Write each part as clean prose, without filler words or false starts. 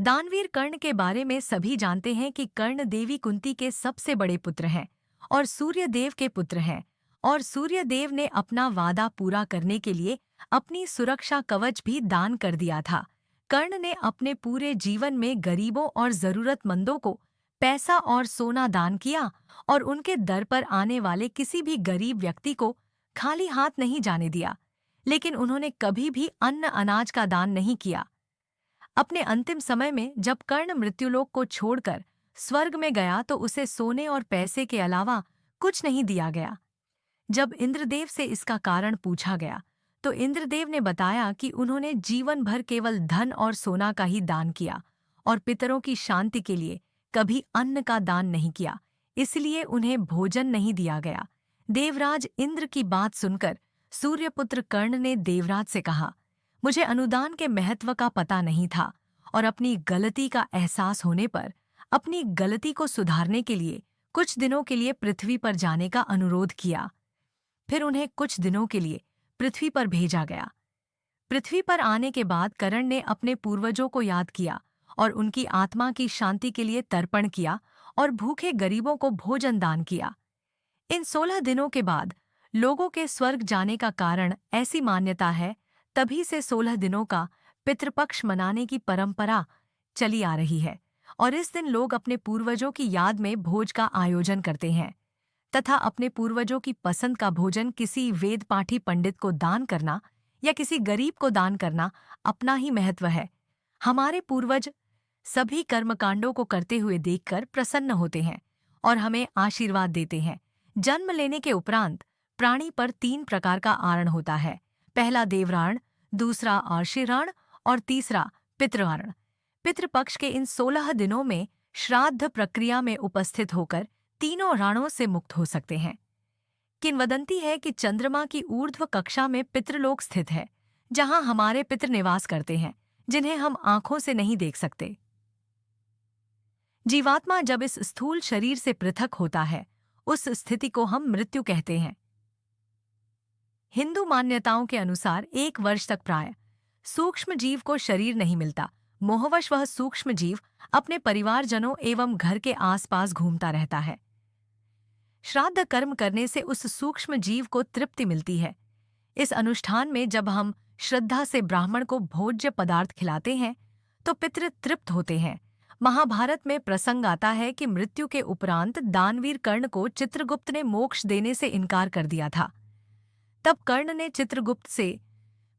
दानवीर कर्ण के बारे में सभी जानते हैं कि कर्ण देवी कुंती के सबसे बड़े पुत्र हैं और सूर्यदेव के पुत्र हैं। और सूर्यदेव ने अपना वादा पूरा करने के लिए अपनी सुरक्षा कवच भी दान कर दिया था। कर्ण ने अपने पूरे जीवन में गरीबों और जरूरतमंदों को पैसा और सोना दान किया और उनके दर पर आने वाले किसी भी गरीब व्यक्ति को खाली हाथ नहीं जाने दिया। लेकिन उन्होंने कभी भी अन्न अनाज का दान नहीं किया। अपने अंतिम समय में जब कर्ण मृत्युलोक को छोड़कर स्वर्ग में गया तो उसे सोने और पैसे के अलावा कुछ नहीं दिया गया। जब इंद्रदेव से इसका कारण पूछा गया तो इंद्रदेव ने बताया कि उन्होंने जीवन भर केवल धन और सोना का ही दान किया और पितरों की शांति के लिए कभी अन्न का दान नहीं किया, इसलिए उन्हें भोजन नहीं दिया गया। देवराज इंद्र की बात सुनकर सूर्यपुत्र कर्ण ने देवराज से कहा, मुझे अनुदान के महत्व का पता नहीं था और अपनी गलती का एहसास होने पर अपनी गलती को सुधारने के लिए कुछ दिनों के लिए पृथ्वी पर जाने का अनुरोध किया। फिर उन्हें कुछ दिनों के लिए पृथ्वी पर भेजा गया। पृथ्वी पर आने के बाद कर्ण ने अपने पूर्वजों को याद किया और उनकी आत्मा की शांति के लिए तर्पण किया और भूखे गरीबों को भोजन दान किया। इन 16 दिनों के बाद लोगों के स्वर्ग जाने का कारण ऐसी मान्यता है। तभी से 16 दिनों का पितृपक्ष मनाने की परंपरा चली आ रही है और इस दिन लोग अपने पूर्वजों की याद में भोज का आयोजन करते हैं तथा अपने पूर्वजों की पसंद का भोजन किसी वेद पाठी पंडित को दान करना या किसी गरीब को दान करना अपना ही महत्व है। हमारे पूर्वज सभी कर्मकांडों को करते हुए देखकर प्रसन्न होते हैं और हमें आशीर्वाद देते हैं। जन्म लेने के उपरांत प्राणी पर 3 प्रकार का आरण होता है। पहला देवराण, दूसरा आर्षिराण और तीसरा पितृआरण। पितृपक्ष के इन 16 दिनों में श्राद्ध प्रक्रिया में उपस्थित होकर तीनों राणों से मुक्त हो सकते हैं। किंवदंती है कि चंद्रमा की ऊर्ध्व कक्षा में पितृलोक स्थित है, जहां हमारे पितृ निवास करते हैं, जिन्हें हम आंखों से नहीं देख सकते। जीवात्मा जब इस स्थूल शरीर से पृथक होता है, उस स्थिति को हम मृत्यु कहते हैं। हिंदू मान्यताओं के अनुसार 1 वर्ष तक प्राय सूक्ष्म जीव को शरीर नहीं मिलता। मोहवश वह सूक्ष्म जीव अपने परिवारजनों एवं घर के आसपास घूमता रहता है। श्राद्ध कर्म करने से उस सूक्ष्म जीव को तृप्ति मिलती है। इस अनुष्ठान में जब हम श्रद्धा से ब्राह्मण को भोज्य पदार्थ खिलाते हैं तो पितृ तृप्त होते हैं। महाभारत में प्रसंग आता है कि मृत्यु के उपरांत दानवीर कर्ण को चित्रगुप्त ने मोक्ष देने से इनकार कर दिया था। तब कर्ण ने चित्रगुप्त से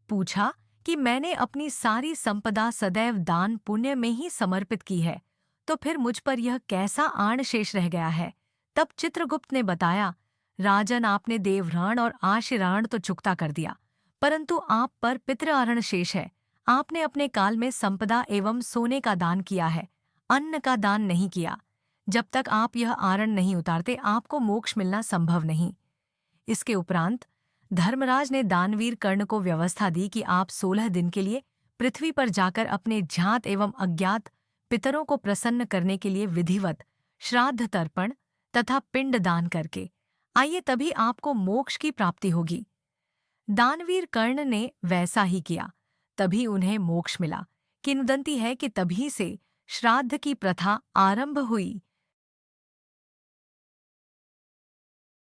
पूछा कि मैंने अपनी सारी संपदा सदैव दान पुण्य में ही समर्पित की है, तो फिर मुझ पर यह कैसा आण शेष रह गया है। तब चित्रगुप्त ने बताया, राजन, आपने देवराण और आशीराण तो चुकता कर दिया, परंतु आप पर पितृआरण शेष है। आपने अपने काल में संपदा एवं सोने का दान किया है, अन्न का दान नहीं किया। जब तक आप यह आरण नहीं उतारते आपको मोक्ष मिलना संभव नहीं। इसके उपरांत धर्मराज ने दानवीर कर्ण को व्यवस्था दी कि आप 16 दिन के लिए पृथ्वी पर जाकर अपने ज्ञात एवं अज्ञात पितरों को प्रसन्न करने के लिए विधिवत श्राद्ध तर्पण तथा पिंड दान करके आइए, तभी आपको मोक्ष की प्राप्ति होगी। दानवीर कर्ण ने वैसा ही किया, तभी उन्हें मोक्ष मिला। किंवदंती है कि तभी से श्राद्ध की प्रथा आरंभ हुई।